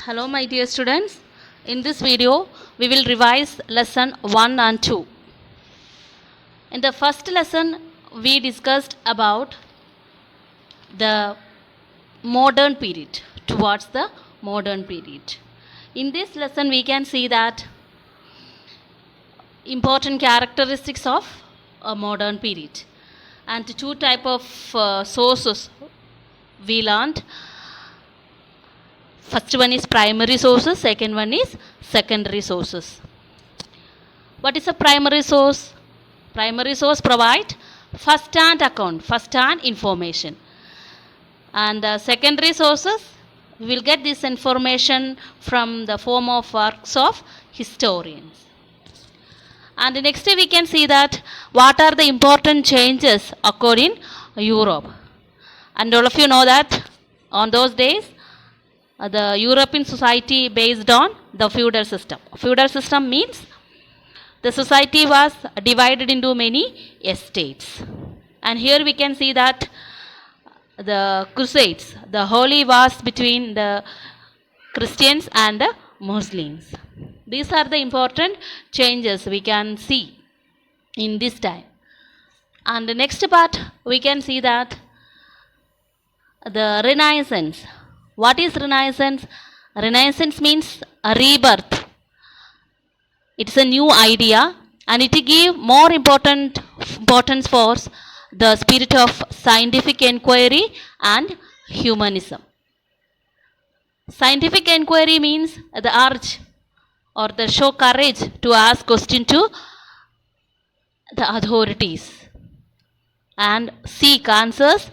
Hello my dear students. In this video we will revise lesson 1 and 2. In the first lesson we discussed about the modern period, towards the modern period. In this lesson we can see that important characteristics of a modern period and two type of sources we learned. First one is primary sources, second one is secondary sources. What is a primary source? Primary source provide first-hand account, first-hand information. And secondary sources, we will get this information from the form of works of historians. And next we can see that what are the important changes occurred in Europe. And all of you know that on those days the European society based on the feudal system. Feudal system means the society was divided into many estates. And here we can see that the Crusades, the holy wars between the Christians and the Muslims. These are the important changes we can see in this time. And the next part we can see that the Renaissance. What is Renaissance? Renaissance means a rebirth. It's a new idea and it gives more importance for the spirit of scientific inquiry and humanism. Scientific inquiry means the urge or the show courage to ask question to the authorities and seek answers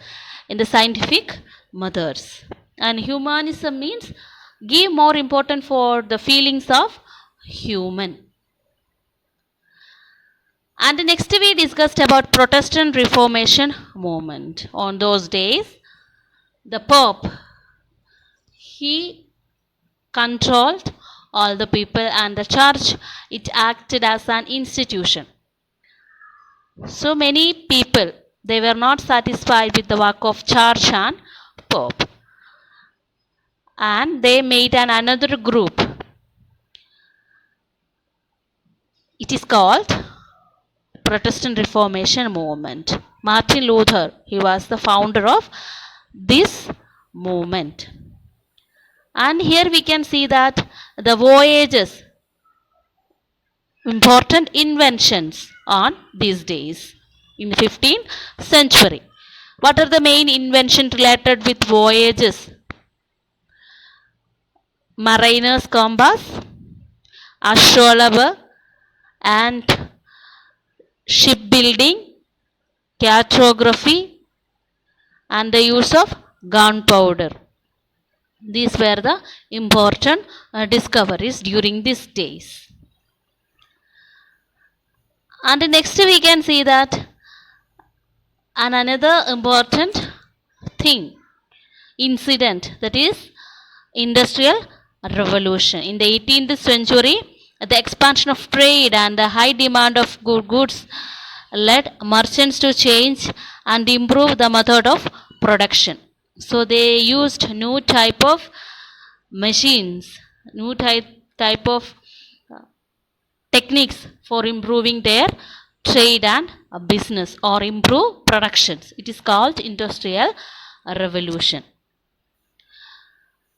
in the scientific methods. And humanism means give more importance for the feelings of human. And next we discussed about Protestant Reformation movement. On those days, the Pope, he controlled all the people and the church, it acted as an institution. So many people, they were not satisfied with the work of church and Pope. And they made another group. It is called Protestant Reformation movement. Martin Luther, he was the founder of this movement. And here we can see that the voyages, important inventions on these days in the 15th century. What are the main inventions related with voyages? Mariner's compass, astrolabe, and shipbuilding, cartography, and the use of gunpowder. These were the important discoveries during these days. And next we can see that another important thing, incident, that is Industrial Revolution. In the 18th century, the expansion of trade and the high demand of goods led merchants to change and improve the method of production. So they used new type of machines, new type of techniques for improving their trade and business or improve productions. It is called Industrial Revolution.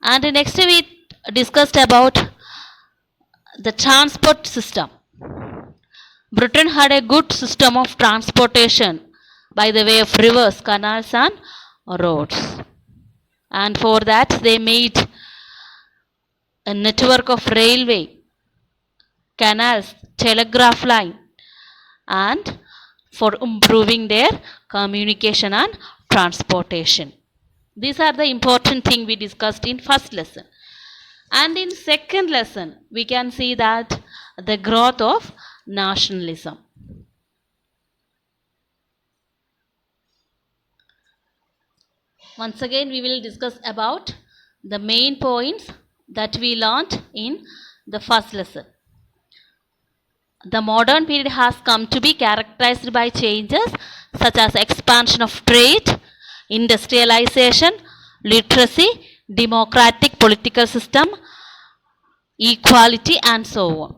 And next we discussed about the transport system. Britain had a good system of transportation by the way of rivers, canals and roads. And for that they made a network of railway, canals, telegraph line, and for improving their communication and transportation. These are the important things we discussed in first lesson. And in second lesson, we can see that the growth of nationalism. Once again, we will discuss about the main points that we learnt in the first lesson. The modern period has come to be characterized by changes such as expansion of trade, industrialization, literacy, democratic political system, equality, and so on.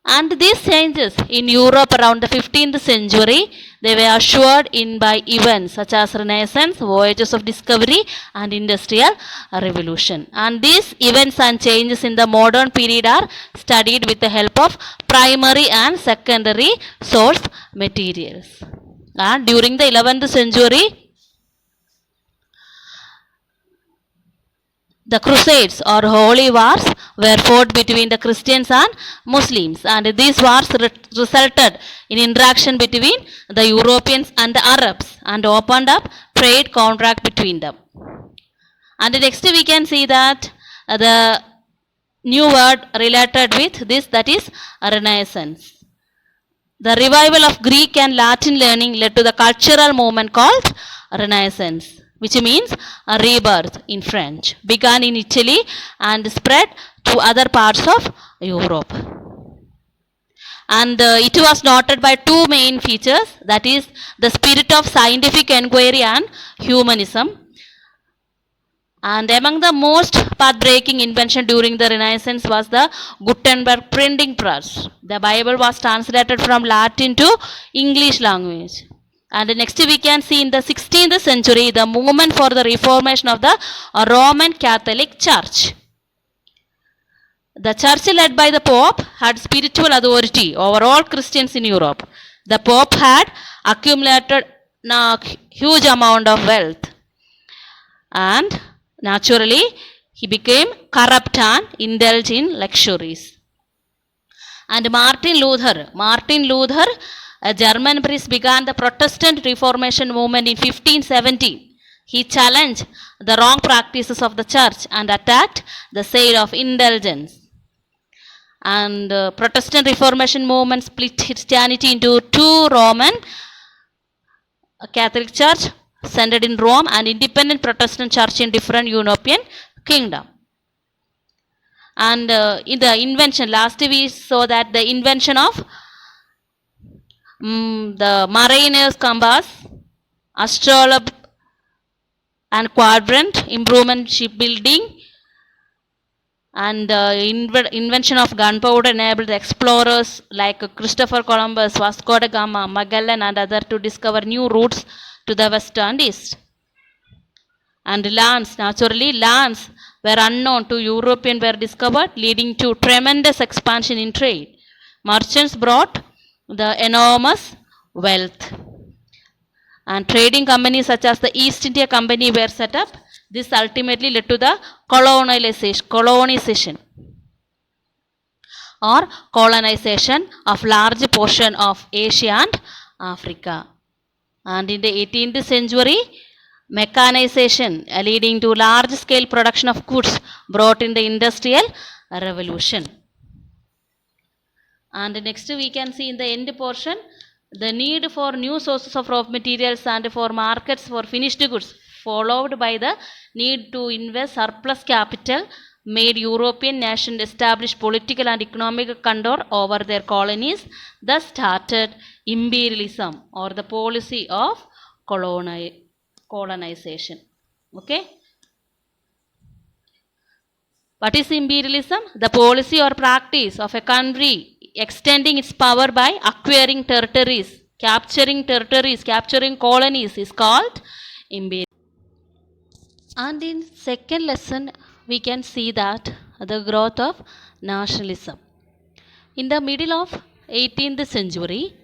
And these changes in Europe around the 15th century, they were ushered in by events such as Renaissance, voyages of discovery, and Industrial Revolution. And these events and changes in the modern period are studied with the help of primary and secondary source materials. And during the 11th century, the Crusades or Holy Wars were fought between the Christians and Muslims, and these wars resulted in interaction between the Europeans and the Arabs and opened up trade contract between them. And next we can see that the new word related with this, that is Renaissance. The revival of Greek and Latin learning led to the cultural movement called Renaissance, which means a rebirth in French, began in Italy and spread to other parts of Europe. And it was noted by two main features, that is the spirit of scientific inquiry and humanism. And among the most path-breaking invention during the Renaissance was the Gutenberg printing press. The Bible was translated from Latin to English language. And next we can see in the 16th century the movement for the reformation of the Roman Catholic Church. The church led by the Pope had spiritual authority over all Christians in Europe. The Pope had accumulated a huge amount of wealth, and naturally he became corrupt and indulged in luxuries. And Martin Luther, a German priest, began the Protestant Reformation movement in 1570. He challenged the wrong practices of the church and attacked the sale of indulgence. And Protestant Reformation movement split Christianity into two: Roman Catholic Church centered in Rome and independent Protestant church in different European kingdom. And in the invention, last we saw that the invention of the mariner's compass, astrolabe and quadrant, improvement shipbuilding, and invention of gunpowder enabled the explorers like Christopher Columbus, Vasco da Gama, Magellan and others to discover new routes to the west and east. And lands were unknown to Europeans were discovered, leading to tremendous expansion in trade. Merchants brought the enormous wealth, and trading companies such as the East India Company were set up. This ultimately led to the colonization of large portion of Asia and Africa. And in the 18th century, mechanization leading to large scale production of goods brought in the Industrial Revolution. And next we can see in the end portion the need for new sources of raw materials and for markets for finished goods, followed by the need to invest surplus capital, made European nations establish political and economic control over their colonies. Thus started imperialism or the policy of colonization. Okay. What is imperialism? The policy or practice of a country extending its power by acquiring territories, capturing colonies is called imperialism. And in second lesson, we can see that the growth of nationalism. In the middle of 18th century,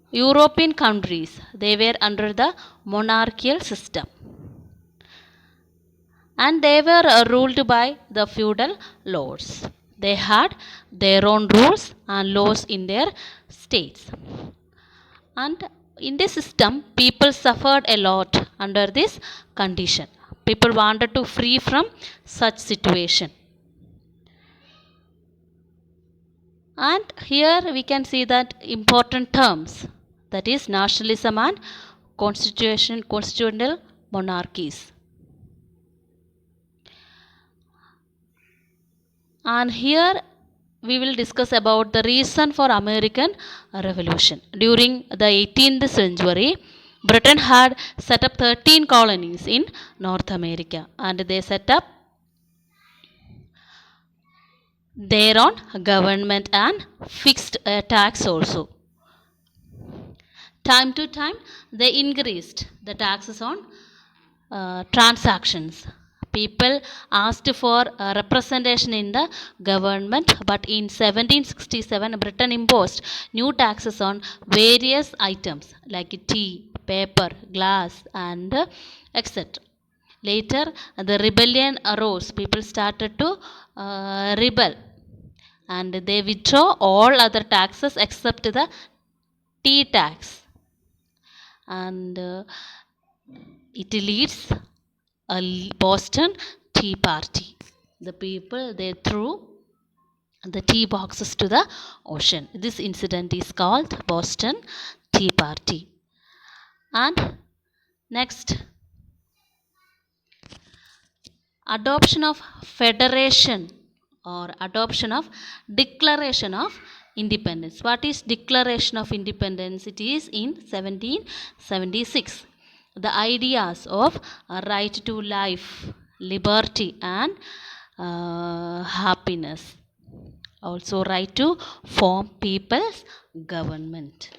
European countries, they were under the monarchical system. And they were ruled by the feudal lords. They had their own rules and laws in their states. And in this system, people suffered a lot under this condition. People wanted to free from such situation. And here we can see that important terms, that is nationalism and constitutional monarchies. And here we will discuss about the reason for American Revolution. During the 18th century, Britain had set up 13 colonies in North America, and they set up their own government and fixed a tax also. Time to time, they increased the taxes on transactions. People asked for representation in the government, but in 1767, Britain imposed new taxes on various items like tea, paper, glass, and etc. Later, the rebellion arose. People started to rebel, and they withdraw all other taxes except the tea tax. And it leads a Boston Tea Party. The people, they threw the tea boxes to the ocean. This incident is called Boston Tea Party. And next, adoption of federation or adoption of declaration of independence. What is declaration of independence? It is in 1776. The ideas of right to life, liberty, and happiness, also right to form people's government.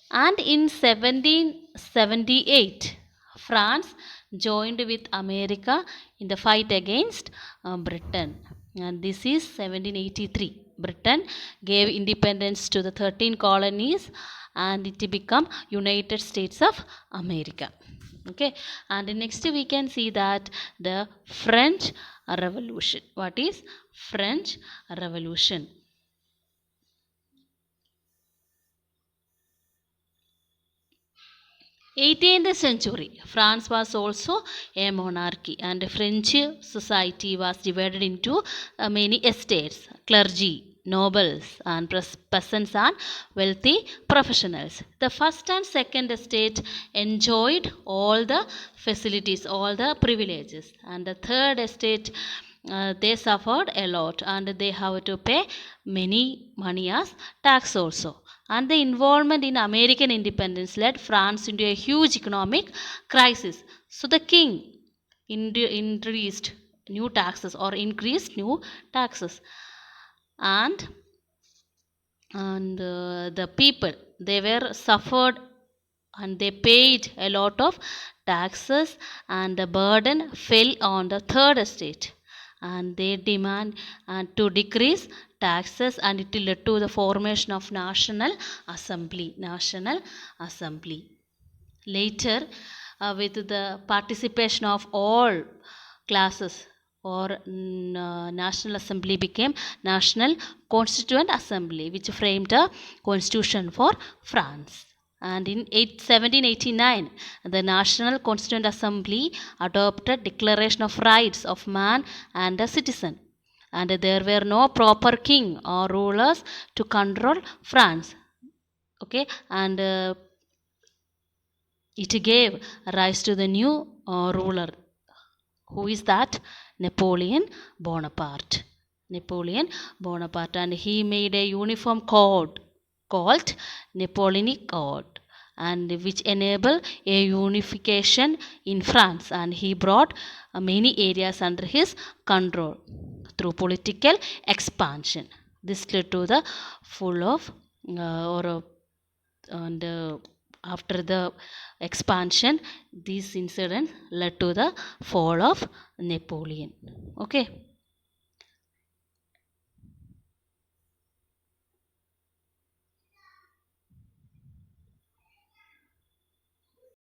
And in 1778, France joined with America in the fight against Britain. And this is 1783. Britain gave independence to the 13 colonies, and it became United States of America. Okay, and next we can see that the French Revolution. What is French Revolution? 18th century, France was also a monarchy, and French society was divided into many estates, clergy, nobles, and peasants and wealthy professionals. The first and second estate enjoyed all the facilities, all the privileges, and the third estate, they suffered a lot, and they have to pay many money as tax also. And the involvement in American independence led France into a huge economic crisis. So the king introduced new taxes or increased new taxes, and the people, they were suffered, and they paid a lot of taxes, and the burden fell on the third estate, and they demand to decrease taxes, and it led to the formation of National Assembly. Later, with the participation of all classes, or National Assembly became National Constituent Assembly, which framed a constitution for France. And in 1789, the National Constituent Assembly adopted Declaration of Rights of Man and a Citizen. And there were no proper king or rulers to control France. Okay, and it gave rise to the new ruler. Who is that? Napoleon Bonaparte. And he made a uniform code called Napoleonic Code, and which enable a unification in France, and he brought many areas under his control through political expansion. This led to the full of and after the expansion, this incident led to the fall of Napoleon. Okay.